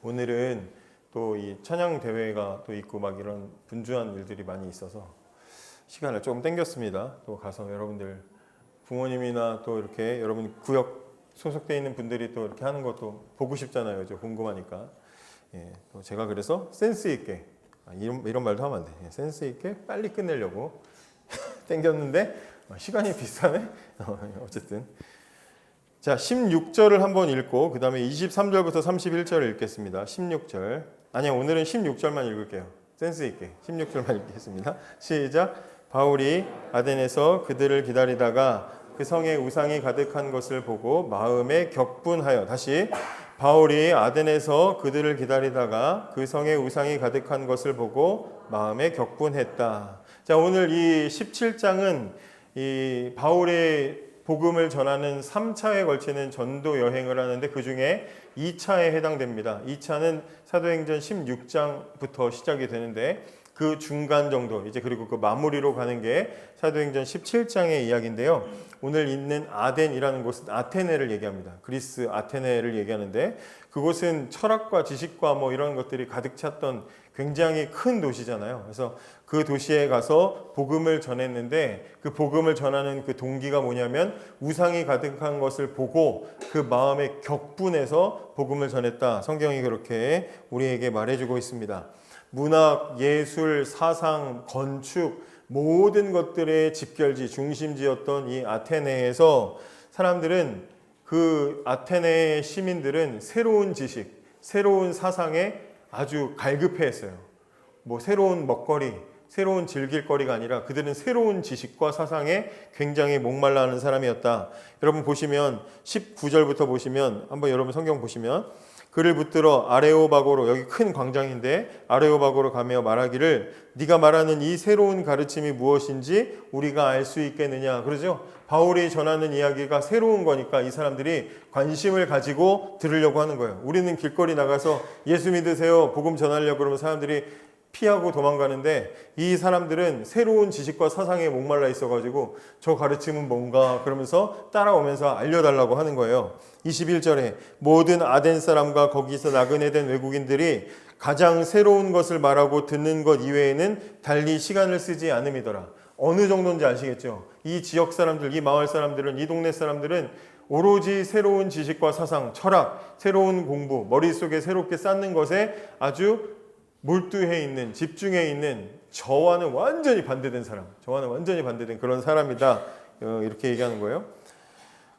오늘은 또 이 찬양 대회가 또 있고 막 이런 분주한 일들이 많이 있어서 시간을 조금 땡겼습니다. 또 가서 여러분들 부모님이나 또 이렇게 여러분 구역 소속되어 있는 분들이 또 이렇게 하는 것도 보고 싶잖아요. 저 궁금하니까. 예, 또 제가 그래서 센스 있게 이런 말도 하면 안 돼. 예, 센스 있게 빨리 끝내려고 땡겼는데 시간이 비싸네. 어쨌든 자 16절을 한번 읽고 그 다음에 23절부터 31절을 읽겠습니다. 16절 아니야 오늘은 16절만 읽을게요. 센스 있게 16절만 읽겠습니다. 시작. 바울이 아덴에서 그들을 기다리다가 그 성에 우상이 가득한 것을 보고 마음에 격분하여 다시 바울이 아덴에서 그들을 기다리다가 그 성에 우상이 가득한 것을 보고 마음에 격분했다. 자 오늘 이 17장은 이 바울의 복음을 전하는 3차에 걸치는 전도 여행을 하는데 그 중에 2차에 해당됩니다. 2차는 사도행전 16장부터 시작이 되는데 그 중간 정도 이제 그리고 그 마무리로 가는 게 사도행전 17장의 이야기인데요. 오늘 있는 아덴이라는 곳은 아테네를 얘기합니다. 그리스 아테네를 얘기하는데 그곳은 철학과 지식과 뭐 이런 것들이 가득 찼던 굉장히 큰 도시잖아요. 그래서 그 도시에 가서 복음을 전했는데 그 복음을 전하는 그 동기가 뭐냐면 우상이 가득한 것을 보고 그 마음에 격분해서 복음을 전했다. 성경이 그렇게 우리에게 말해주고 있습니다. 문학, 예술, 사상, 건축 모든 것들의 집결지, 중심지였던 이 아테네에서 사람들은 그 아테네의 시민들은 새로운 지식, 새로운 사상에 아주 갈급해했어요. 뭐 새로운 먹거리, 새로운 즐길거리가 아니라 그들은 새로운 지식과 사상에 굉장히 목말라 하는 사람이었다. 여러분 보시면 19절부터 보시면 한번 여러분 성경 보시면 그를 붙들어 아레오바고로 여기 큰 광장인데 아레오바고로 가며 말하기를 네가 말하는 이 새로운 가르침이 무엇인지 우리가 알 수 있겠느냐 그러죠. 바울이 전하는 이야기가 새로운 거니까 이 사람들이 관심을 가지고 들으려고 하는 거예요. 우리는 길거리 나가서 예수 믿으세요 복음 전하려고 그러면 사람들이 피하고 도망가는데 이 사람들은 새로운 지식과 사상에 목말라 있어가지고 저 가르침은 뭔가 그러면서 따라오면서 알려달라고 하는 거예요. 21절에 모든 아덴 사람과 거기서 나그네된 외국인들이 가장 새로운 것을 말하고 듣는 것 이외에는 달리 시간을 쓰지 않음이더라. 어느 정도인지 아시겠죠? 이 지역 사람들, 이 마을 사람들은, 이 동네 사람들은 오로지 새로운 지식과 사상, 철학, 새로운 공부, 머릿속에 새롭게 쌓는 것에 아주 몰두해 있는, 집중해 있는 저와는 완전히 반대된 사람, 저와는 완전히 반대된 그런 사람이다. 이렇게 얘기하는 거예요.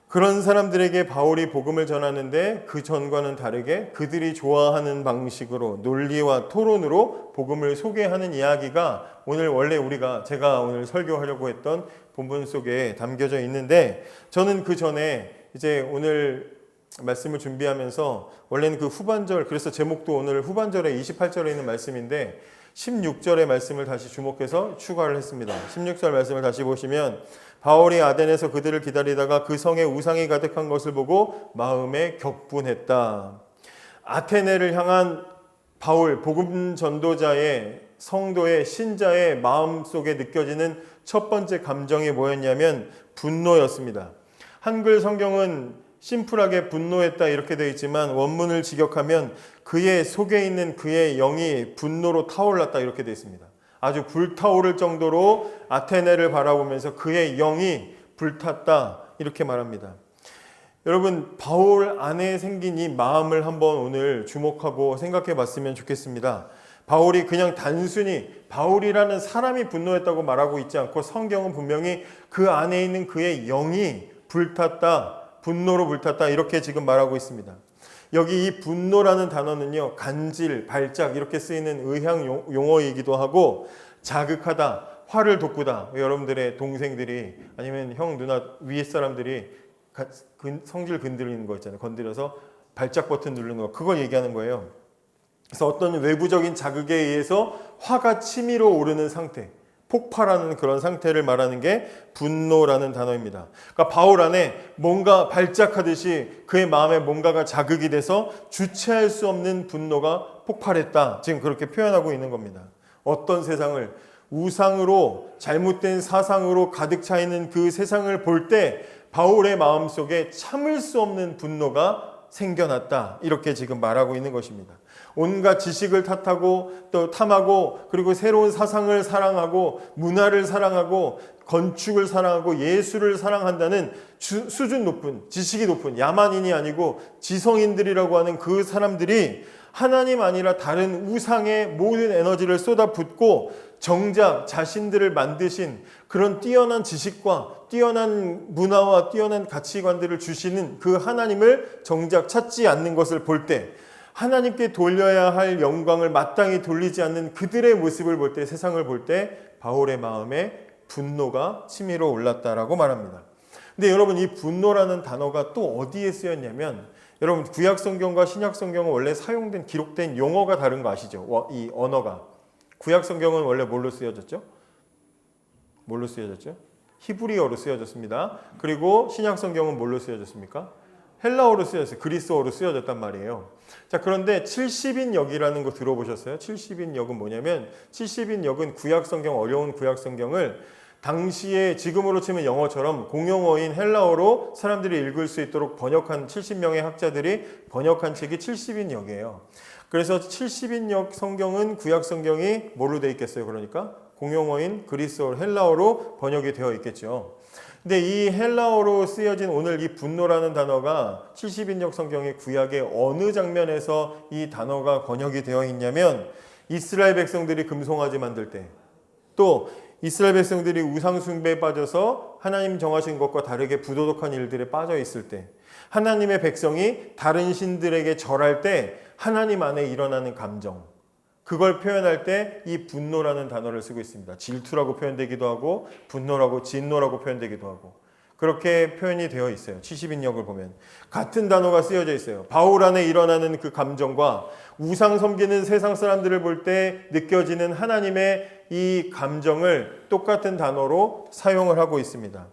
그런 사람들에게 바울이 복음을 전하는데 그 전과는 다르게 그들이 좋아하는 방식으로 논리와 토론으로 복음을 소개하는 이야기가 오늘 원래 제가 오늘 설교하려고 했던 본문 속에 담겨져 있는데 저는 그 전에 이제 오늘 말씀을 준비하면서 원래는 그 후반절 그래서 제목도 오늘 후반절에 28절에 있는 말씀인데 16절의 말씀을 다시 주목해서 추가를 했습니다. 16절 말씀을 다시 보시면 바울이 아덴에서 그들을 기다리다가 그 성에 우상이 가득한 것을 보고 마음에 격분했다. 아테네를 향한 바울 복음 전도자의 성도의 신자의 마음속에 느껴지는 첫 번째 감정이 뭐였냐면 분노였습니다. 한글 성경은 심플하게 분노했다 이렇게 되어 있지만 원문을 직역하면 그의 속에 있는 그의 영이 분노로 타올랐다 이렇게 되어 있습니다. 아주 불타오를 정도로 아테네를 바라보면서 그의 영이 불탔다 이렇게 말합니다. 여러분 바울 안에 생긴 이 마음을 한번 오늘 주목하고 생각해 봤으면 좋겠습니다. 바울이 그냥 단순히 바울이라는 사람이 분노했다고 말하고 있지 않고 성경은 분명히 그 안에 있는 그의 영이 불탔다, 분노로 불탔다 이렇게 지금 말하고 있습니다. 여기 이 분노라는 단어는요 간질, 발작 이렇게 쓰이는 의학 용어이기도 하고 자극하다, 화를 돋구다. 여러분들의 동생들이 아니면 형, 누나, 위에 사람들이 성질 건드리는 거 있잖아요. 건드려서 발작 버튼 누르는 거 그걸 얘기하는 거예요. 그래서 어떤 외부적인 자극에 의해서 화가 치밀어 오르는 상태, 폭발하는 그런 상태를 말하는 게 분노라는 단어입니다. 그러니까 바울 안에 뭔가 발작하듯이 그의 마음에 뭔가가 자극이 돼서 주체할 수 없는 분노가 폭발했다. 지금 그렇게 표현하고 있는 겁니다. 어떤 세상을 우상으로 잘못된 사상으로 가득 차 있는 그 세상을 볼 때 바울의 마음속에 참을 수 없는 분노가 생겨났다. 이렇게 지금 말하고 있는 것입니다. 온갖 지식을 탓하고 또 탐하고 그리고 새로운 사상을 사랑하고 문화를 사랑하고 건축을 사랑하고 예술을 사랑한다는 수준 높은 지식이 높은 야만인이 아니고 지성인들이라고 하는 그 사람들이 하나님 아니라 다른 우상의 모든 에너지를 쏟아붓고 정작 자신들을 만드신 그런 뛰어난 지식과 뛰어난 문화와 뛰어난 가치관들을 주시는 그 하나님을 정작 찾지 않는 것을 볼 때, 하나님께 돌려야 할 영광을 마땅히 돌리지 않는 그들의 모습을 볼 때, 세상을 볼 때 바울의 마음에 분노가 치밀어 올랐다라고 말합니다. 근데 여러분, 이 분노라는 단어가 또 어디에 쓰였냐면, 여러분 구약 성경과 신약 성경은 원래 사용된 기록된 용어가 다른 거 아시죠? 이 언어가. 구약 성경은 원래 뭘로 쓰여졌죠? 뭘로 쓰여졌죠? 히브리어로 쓰여졌습니다. 그리고 신약 성경은 뭘로 쓰여졌습니까? 헬라어로 쓰여졌어요. 그리스어로 쓰여졌단 말이에요. 자, 그런데 70인 역이라는 거 들어보셨어요? 70인 역은 뭐냐면 70인 역은 구약 성경, 어려운 구약 성경을 당시에 지금으로 치면 영어처럼 공용어인 헬라어로 사람들이 읽을 수 있도록 번역한 70명의 학자들이 번역한 책이 70인 역이에요. 그래서 70인 역 성경은 구약 성경이 뭐로 되어 있겠어요? 그러니까 공용어인 그리스어, 헬라어로 번역이 되어 있겠죠. 근데 이 헬라어로 쓰여진 오늘 이 분노라는 단어가 70인 역 성경의 구약의 어느 장면에서 이 단어가 번역이 되어 있냐면, 이스라엘 백성들이 금송아지 만들 때, 또 이스라엘 백성들이 우상 숭배에 빠져서 하나님 정하신 것과 다르게 부도덕한 일들에 빠져 있을 때, 하나님의 백성이 다른 신들에게 절할 때 하나님 안에 일어나는 감정, 그걸 표현할 때 이 분노라는 단어를 쓰고 있습니다. 질투라고 표현되기도 하고 분노라고, 진노라고 표현되기도 하고, 그렇게 표현이 되어 있어요. 70인역을 보면 같은 단어가 쓰여져 있어요. 바울 안에 일어나는 그 감정과 우상 섬기는 세상 사람들을 볼 때 느껴지는 하나님의 이 감정을 똑같은 단어로 사용을 하고 있습니다.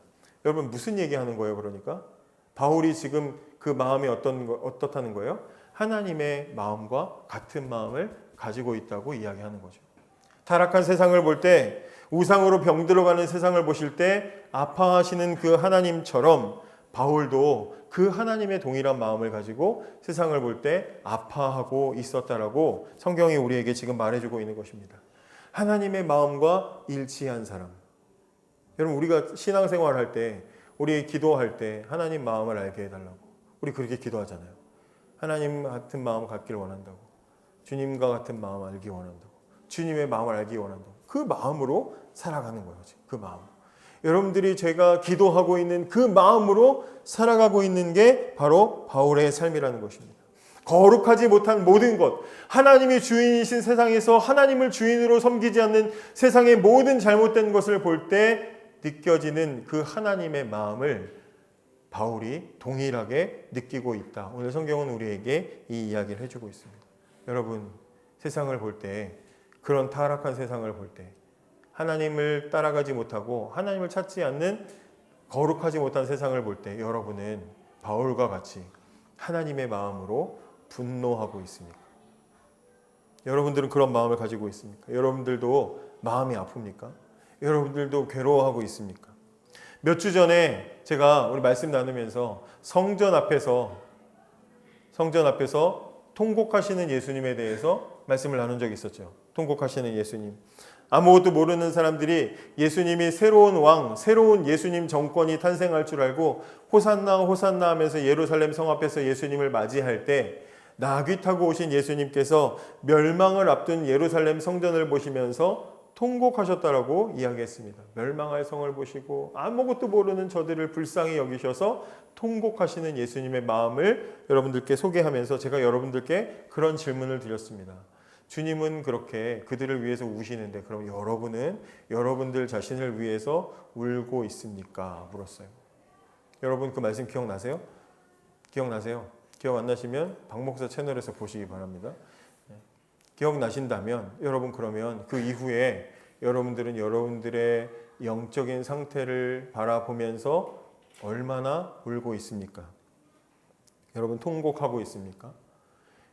여러분, 무슨 얘기하는 거예요? 그러니까 바울이 지금 그 마음이 어떻다는 거예요? 하나님의 마음과 같은 마음을 가지고 있다고 이야기하는 거죠. 타락한 세상을 볼 때, 우상으로 병들어가는 세상을 보실 때 아파하시는 그 하나님처럼 바울도 그 하나님의 동일한 마음을 가지고 세상을 볼 때 아파하고 있었다라고 성경이 우리에게 지금 말해주고 있는 것입니다. 하나님의 마음과 일치한 사람. 여러분, 우리가 신앙생활 할 때, 우리 기도할 때 하나님 마음을 알게 해달라고 우리 그렇게 기도하잖아요. 하나님 같은 마음 갖기를 원한다고, 주님과 같은 마음 알기 원한다고, 주님의 마음을 알기 원한다고, 그 마음으로 살아가는 거예요. 그 마음. 여러분들이 제가 기도하고 있는 그 마음으로 살아가고 있는 게 바로 바울의 삶이라는 것입니다. 거룩하지 못한 모든 것, 하나님이 주인이신 세상에서 하나님을 주인으로 섬기지 않는 세상의 모든 잘못된 것을 볼 때 느껴지는 그 하나님의 마음을 바울이 동일하게 느끼고 있다. 오늘 성경은 우리에게 이 이야기를 해주고 있습니다. 여러분, 세상을 볼 때, 그런 타락한 세상을 볼 때, 하나님을 따라가지 못하고 하나님을 찾지 않는 거룩하지 못한 세상을 볼 때 여러분은 바울과 같이 하나님의 마음으로 분노하고 있습니까? 여러분들은 그런 마음을 가지고 있습니까? 여러분들도 마음이 아픕니까? 여러분들도 괴로워하고 있습니까? 몇 주 전에 제가 우리 말씀 나누면서 성전 앞에서 통곡하시는 예수님에 대해서 말씀을 나눈 적이 있었죠. 통곡하시는 예수님. 아무것도 모르는 사람들이 예수님이 새로운 왕, 새로운 예수님 정권이 탄생할 줄 알고 호산나 호산나 하면서 예루살렘 성 앞에서 예수님을 맞이할 때, 나귀 타고 오신 예수님께서 멸망을 앞둔 예루살렘 성전을 보시면서 통곡하셨다라고 이야기했습니다. 멸망할 성을 보시고 아무것도 모르는 저들을 불쌍히 여기셔서 통곡하시는 예수님의 마음을 여러분들께 소개하면서 제가 여러분들께 그런 질문을 드렸습니다. 주님은 그렇게 그들을 위해서 우시는데 그럼 여러분은 여러분들 자신을 위해서 울고 있습니까? 물었어요. 여러분 그 말씀 기억나세요? 기억나세요? 기억 안 나시면 박 목사 채널에서 보시기 바랍니다. 기억나신다면 여러분, 그러면 그 이후에 여러분들은 여러분들의 영적인 상태를 바라보면서 얼마나 울고 있습니까? 여러분 통곡하고 있습니까?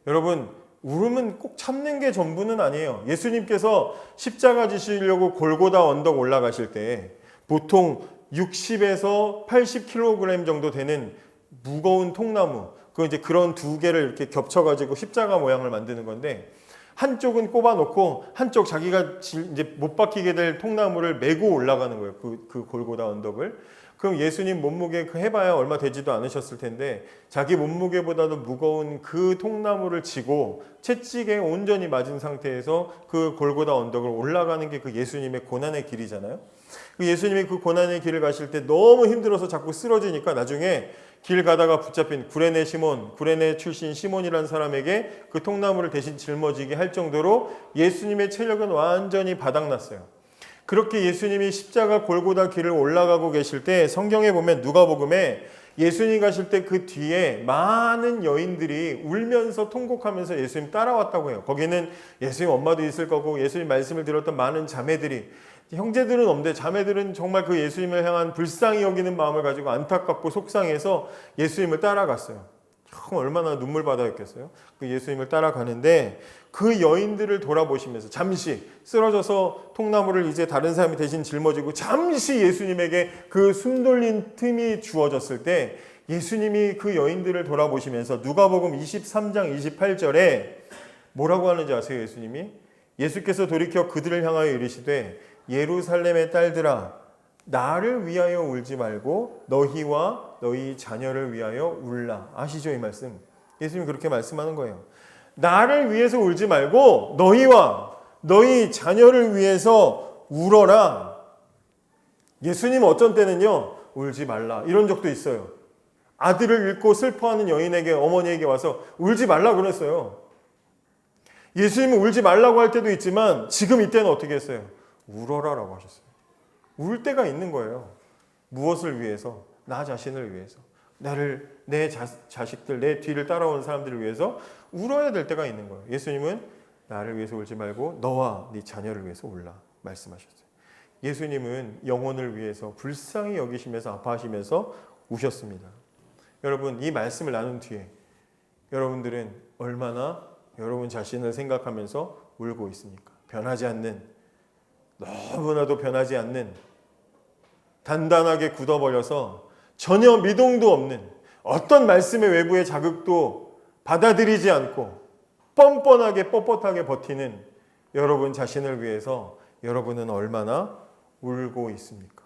여러분, 울음은 꼭 참는 게 전부는 아니에요. 예수님께서 십자가 지시려고 골고다 언덕 올라가실 때 보통 60에서 80kg 정도 되는 무거운 통나무, 그 이제 그런 두 개를 이렇게 겹쳐가지고 십자가 모양을 만드는 건데, 한쪽은 꼽아놓고 한쪽 자기가 이제 못 박히게 될 통나무를 메고 올라가는 거예요. 그 골고다 언덕을. 그럼 예수님 몸무게 해봐야 얼마 되지도 않으셨을 텐데 자기 몸무게보다도 무거운 그 통나무를 지고 채찍에 온전히 맞은 상태에서 그 골고다 언덕을 올라가는 게 그 예수님의 고난의 길이잖아요. 그 예수님이 그 고난의 길을 가실 때 너무 힘들어서 자꾸 쓰러지니까 나중에 길 가다가 붙잡힌 구레네 출신 시몬이라는 사람에게 그 통나무를 대신 짊어지게 할 정도로 예수님의 체력은 완전히 바닥났어요. 그렇게 예수님이 십자가 골고다 길을 올라가고 계실 때 성경에 보면 누가복음에 예수님 가실 때 그 뒤에 많은 여인들이 울면서 통곡하면서 예수님 따라왔다고 해요. 거기는 예수님 엄마도 있을 거고 예수님 말씀을 들었던 많은 자매들이, 형제들은 없는데 자매들은 정말 그 예수님을 향한 불쌍히 여기는 마음을 가지고 안타깝고 속상해서 예수님을 따라갔어요. 얼마나 눈물바다였겠어요. 그 예수님을 따라가는데 그 여인들을 돌아보시면서 잠시 쓰러져서 통나무를 이제 다른 사람이 대신 짊어지고 잠시 예수님에게 그 숨 돌린 틈이 주어졌을 때 예수님이 그 여인들을 돌아보시면서 누가복음 23장 28절에 뭐라고 하는지 아세요? 예수께서 돌이켜 그들을 향하여 이르시되 예루살렘의 딸들아 나를 위하여 울지 말고 너희와 너희 자녀를 위하여 울라. 아시죠 이 말씀? 예수님이 그렇게 말씀하는 거예요. 나를 위해서 울지 말고 너희와 너희 자녀를 위해서 울어라. 예수님 어쩐 때는요 울지 말라 이런 적도 있어요. 아들을 잃고 슬퍼하는 여인에게, 어머니에게 와서 울지 말라 그랬어요. 예수님은 울지 말라고 할 때도 있지만 지금 이때는 어떻게 했어요? 울어라라고 하셨어요. 울 때가 있는 거예요. 무엇을 위해서? 나 자신을 위해서. 내 자식들, 내 뒤를 따라오는 사람들을 위해서 울어야 될 때가 있는 거예요. 예수님은 나를 위해서 울지 말고 너와 네 자녀를 위해서 울라 말씀하셨어요. 예수님은 영혼을 위해서 불쌍히 여기시면서 아파하시면서 우셨습니다. 여러분 이 말씀을 나눈 뒤에 여러분들은 얼마나 여러분 자신을 생각하면서 울고 있습니까? 변하지 않는, 너무나도 변하지 않는, 단단하게 굳어버려서 전혀 미동도 없는, 어떤 말씀의 외부의 자극도 받아들이지 않고 뻔뻔하게 뻣뻣하게 버티는 여러분 자신을 위해서 여러분은 얼마나 울고 있습니까?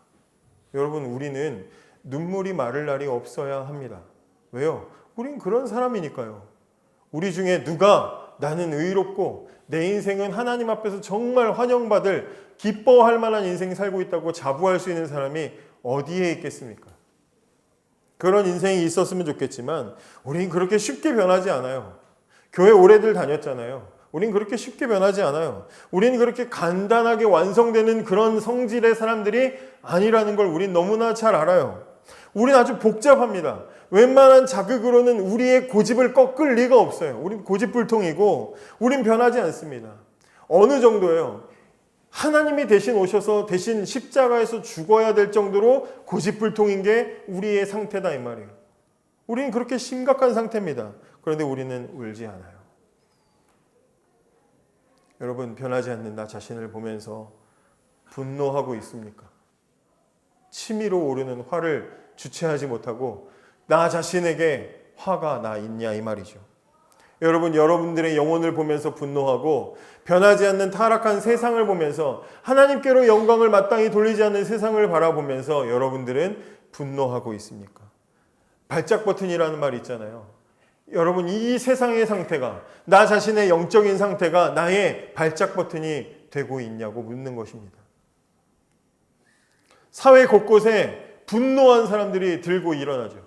여러분 우리는 눈물이 마를 날이 없어야 합니다. 왜요? 우린 그런 사람이니까요. 우리 중에 누가 나는 의롭고 내 인생은 하나님 앞에서 정말 환영받을 기뻐할 만한 인생 살고 있다고 자부할 수 있는 사람이 어디에 있겠습니까? 그런 인생이 있었으면 좋겠지만 우린 그렇게 쉽게 변하지 않아요. 교회 오래들 다녔잖아요. 우린 그렇게 쉽게 변하지 않아요. 우린 그렇게 간단하게 완성되는 그런 성질의 사람들이 아니라는 걸 우린 너무나 잘 알아요. 우린 아주 복잡합니다. 웬만한 자극으로는 우리의 고집을 꺾을 리가 없어요. 우린 고집불통이고 우린 변하지 않습니다. 어느 정도예요? 하나님이 대신 오셔서 대신 십자가에서 죽어야 될 정도로 고집불통인 게 우리의 상태다 이 말이에요. 우리는 그렇게 심각한 상태입니다. 그런데 우리는 울지 않아요. 여러분 변하지 않는 나 자신을 보면서 분노하고 있습니까? 치밀어 오르는 화를 주체하지 못하고 나 자신에게 화가 나 있냐 이 말이죠. 여러분 여러분들의 영혼을 보면서 분노하고 변하지 않는 타락한 세상을 보면서 하나님께로 영광을 마땅히 돌리지 않는 세상을 바라보면서 여러분들은 분노하고 있습니까? 발작 버튼이라는 말이 있잖아요. 여러분 이 세상의 상태가, 나 자신의 영적인 상태가 나의 발작 버튼이 되고 있냐고 묻는 것입니다. 사회 곳곳에 분노한 사람들이 들고 일어나죠.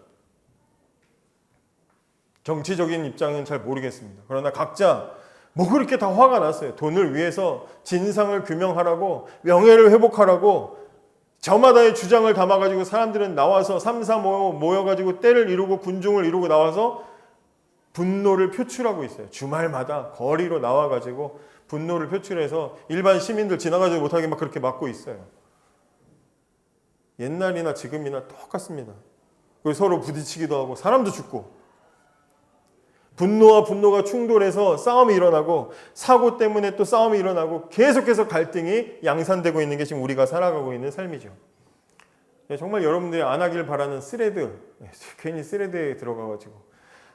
정치적인 입장은 잘 모르겠습니다. 그러나 각자 뭐 그렇게 다 화가 났어요. 돈을 위해서 진상을 규명하라고, 명예를 회복하라고 저마다의 주장을 담아가지고 사람들은 나와서 3-4 모여가지고 때를 이루고 군중을 이루고 나와서 분노를 표출하고 있어요. 주말마다 거리로 나와가지고 분노를 표출해서 일반 시민들 지나가지 못하게 막 그렇게 막고 있어요. 옛날이나 지금이나 똑같습니다. 그리고 서로 부딪히기도 하고 사람도 죽고, 분노와 분노가 충돌해서 싸움이 일어나고 사고 때문에 또 싸움이 일어나고 계속해서 갈등이 양산되고 있는 게 지금 우리가 살아가고 있는 삶이죠. 정말 여러분들이 안 하길 바라는 스레드, 괜히 스레드에 들어가가지고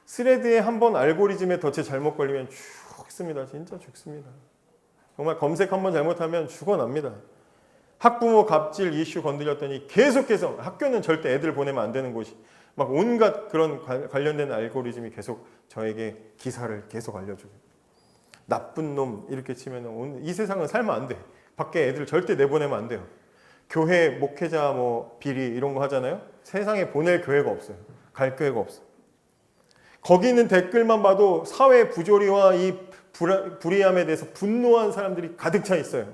스레드에 한번 알고리즘에 덫에 잘못 걸리면 죽습니다. 진짜 죽습니다. 정말 검색 한번 잘못하면 죽어납니다. 학부모 갑질 이슈 건드렸더니 계속해서 학교는 절대 애들 보내면 안 되는 곳이 막 온갖 그런 관련된 알고리즘이 계속 저에게 기사를 계속 알려주고 나쁜 놈 이렇게 치면 이 세상은 살면 안 돼. 밖에 애들 절대 내보내면 안 돼요. 교회 목회자 뭐 비리 이런 거 하잖아요. 세상에 보낼 교회가 없어요. 갈 교회가 없어. 거기 있는 댓글만 봐도 사회 부조리와 이 불의함에 대해서 분노한 사람들이 가득 차 있어요.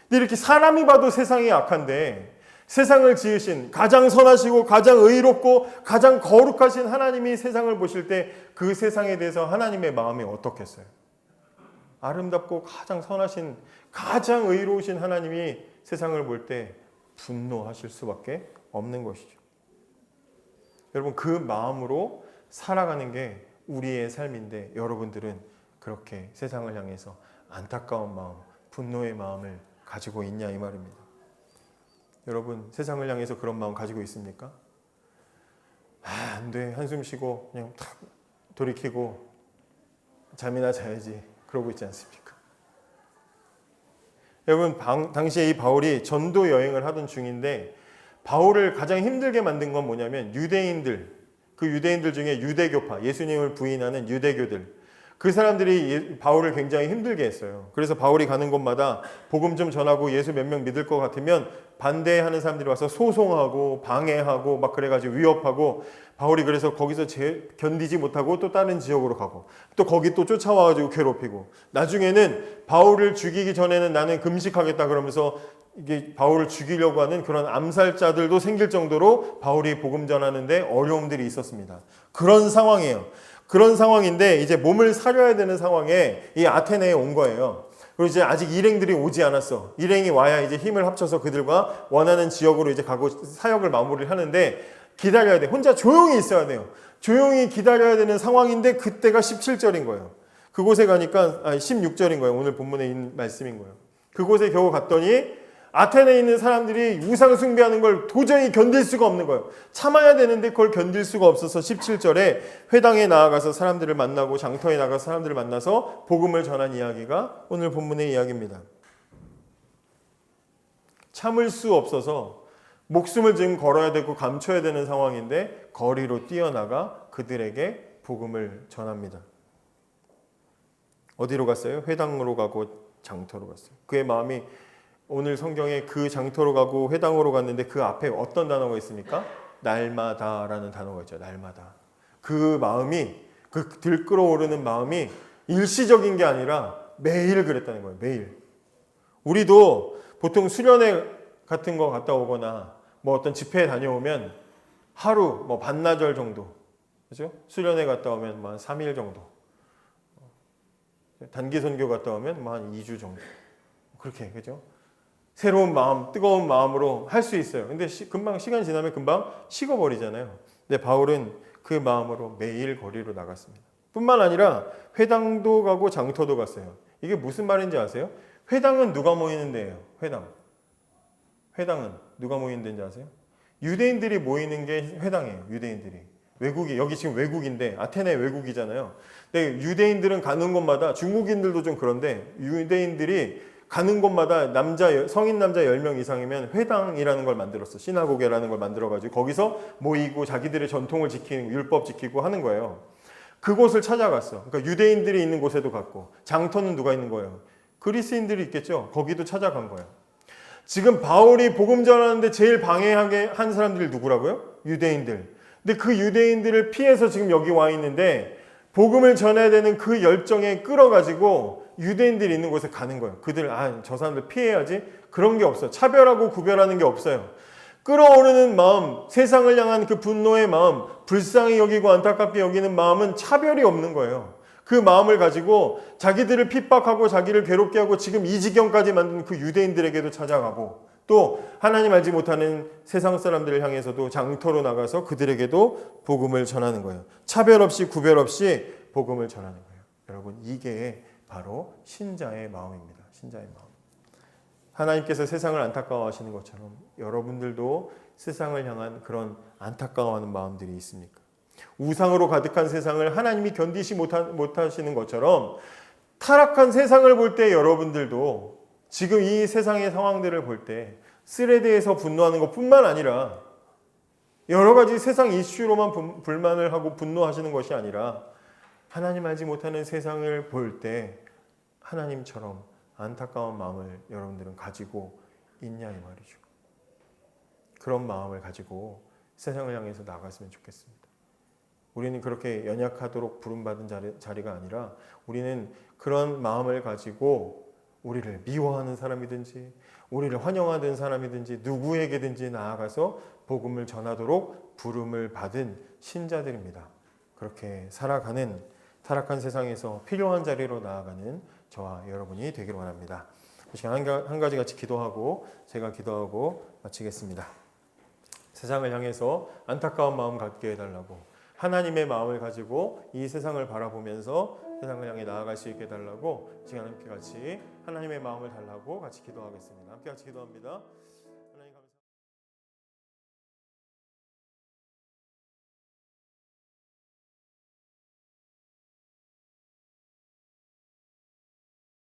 근데 이렇게 사람이 봐도 세상이 악한데 세상을 지으신 가장 선하시고 가장 의롭고 가장 거룩하신 하나님이 세상을 보실 때 그 세상에 대해서 하나님의 마음이 어떻겠어요? 아름답고 가장 선하신 가장 의로우신 하나님이 세상을 볼 때 분노하실 수밖에 없는 것이죠. 여러분 그 마음으로 살아가는 게 우리의 삶인데 여러분들은 그렇게 세상을 향해서 안타까운 마음, 분노의 마음을 가지고 있냐 이 말입니다. 여러분 세상을 향해서 그런 마음 가지고 있습니까? 안 돼. 한숨 쉬고 그냥 탁 돌이키고 잠이나 자야지. 그러고 있지 않습니까? 여러분 당시에 이 바울이 전도 여행을 하던 중인데 바울을 가장 힘들게 만든 건 뭐냐면 유대인들, 그 유대인들 중에 유대교파, 예수님을 부인하는 유대교들, 그 사람들이 바울을 굉장히 힘들게 했어요. 그래서 바울이 가는 곳마다 복음 좀 전하고 예수 몇 명 믿을 것 같으면 반대하는 사람들이 와서 소송하고 방해하고 막 그래가지고 위협하고 바울이 그래서 거기서 견디지 못하고 또 다른 지역으로 가고 또 거기 또 쫓아와가지고 괴롭히고 나중에는 바울을 죽이기 전에는 나는 금식하겠다 그러면서 이게 바울을 죽이려고 하는 그런 암살자들도 생길 정도로 바울이 복음 전하는데 어려움들이 있었습니다. 그런 상황이에요. 그런 상황인데 이제 몸을 사려야 되는 상황에 이 아테네에 온 거예요. 그리고 이제 아직 일행들이 오지 않았어. 일행이 와야 이제 힘을 합쳐서 그들과 원하는 지역으로 이제 가고 사역을 마무리를 하는데 기다려야 돼. 혼자 조용히 있어야 돼요. 조용히 기다려야 되는 상황인데 그때가 17절인 거예요. 그곳에 가니까 16절인 거예요. 오늘 본문에 있는 말씀인 거예요. 그곳에 겨우 갔더니 아테네에 있는 사람들이 우상 숭배하는 걸 도저히 견딜 수가 없는 거예요. 참아야 되는데 그걸 견딜 수가 없어서 17절에 회당에 나아가서 사람들을 만나고 장터에 나가서 사람들을 만나서 복음을 전한 이야기가 오늘 본문의 이야기입니다. 참을 수 없어서 목숨을 지금 걸어야 되고 감춰야 되는 상황인데 거리로 뛰어나가 그들에게 복음을 전합니다. 어디로 갔어요? 회당으로 가고 장터로 갔어요. 그의 마음이 오늘 성경에 그 장터로 가고 회당으로 갔는데 그 앞에 어떤 단어가 있습니까? 날마다라는 단어가 있죠. 날마다. 그 마음이, 그 들끓어오르는 마음이 일시적인 게 아니라 매일 그랬다는 거예요. 매일. 우리도 보통 수련회 같은 거 갔다 오거나 뭐 어떤 집회에 다녀오면 하루, 뭐 반나절 정도, 그죠? 수련회 갔다 오면 뭐 한 3일 정도. 단기 선교 갔다 오면 뭐 한 2주 정도. 그렇게, 그죠? 새로운 마음, 뜨거운 마음으로 할 수 있어요. 근데 금방 시간이 지나면 금방 식어버리잖아요. 근데 바울은 그 마음으로 매일 거리로 나갔습니다. 뿐만 아니라 회당도 가고 장터도 갔어요. 이게 무슨 말인지 아세요? 회당은 누가 모이는 데예요? 회당은 누가 모이는 데인지 아세요? 유대인들이 모이는 게 회당이에요. 유대인들이. 외국이, 여기 지금 외국인데 아테네 외국이잖아요. 근데 유대인들은 가는 곳마다, 중국인들도 좀 그런데 유대인들이 가는 곳마다 성인 남자 10명 이상이면 회당이라는 걸 만들었어. 시나고게라는 걸 만들어가지고 거기서 모이고 자기들의 전통을 지키는, 율법 지키고 하는 거예요. 그곳을 찾아갔어. 그러니까 유대인들이 있는 곳에도 갔고, 장터는 누가 있는 거예요? 그리스인들이 있겠죠. 거기도 찾아간 거예요. 지금 바울이 복음 전하는데 제일 방해하게 한 사람들이 누구라고요? 유대인들. 근데 그 유대인들을 피해서 지금 여기 와 있는데 복음을 전해야 되는 그 열정에 끌어가지고 유대인들이 있는 곳에 가는 거예요. 그들, 저 사람들 피해야지. 그런 게 없어요. 차별하고 구별하는 게 없어요. 끌어오르는 마음, 세상을 향한 그 분노의 마음, 불쌍히 여기고 안타깝게 여기는 마음은 차별이 없는 거예요. 그 마음을 가지고 자기들을 핍박하고 자기를 괴롭게 하고 지금 이 지경까지 만든 그 유대인들에게도 찾아가고 또 하나님 알지 못하는 세상 사람들을 향해서도 장터로 나가서 그들에게도 복음을 전하는 거예요. 차별 없이 구별 없이 복음을 전하는 거예요. 여러분, 이게 바로 신자의 마음입니다. 신자의 마음. 하나님께서 세상을 안타까워하시는 것처럼 여러분들도 세상을 향한 그런 안타까워하는 마음들이 있습니까? 우상으로 가득한 세상을 하나님이 견디지 못하시는 것처럼 타락한 세상을 볼 때 여러분들도 지금 이 세상의 상황들을 볼 때 쓸에 대해서 분노하는 것뿐만 아니라 여러 가지 세상 이슈로만 불만을 하고 분노하시는 것이 아니라 하나님 알지 못하는 세상을 볼 때 하나님처럼 안타까운 마음을 여러분들은 가지고 있냐 이 말이죠. 그런 마음을 가지고 세상을 향해서 나갔으면 좋겠습니다. 우리는 그렇게 연약하도록 부름받은 자리가 아니라 우리는 그런 마음을 가지고 우리를 미워하는 사람이든지 우리를 환영하는 사람이든지 누구에게든지 나아가서 복음을 전하도록 부름을 받은 신자들입니다. 그렇게 살아가는 타락한 세상에서 필요한 자리로 나아가는 저와 여러분이 되기를 원합니다. 이 시간 한 가지 같이 기도하고 제가 기도하고 마치겠습니다. 세상을 향해서 안타까운 마음 갖게 해달라고, 하나님의 마음을 가지고 이 세상을 바라보면서 세상을 향해 나아갈 수 있게 해달라고, 시간 함께 같이 하나님의 마음을 달라고 같이 기도하겠습니다. 함께 같이 기도합니다.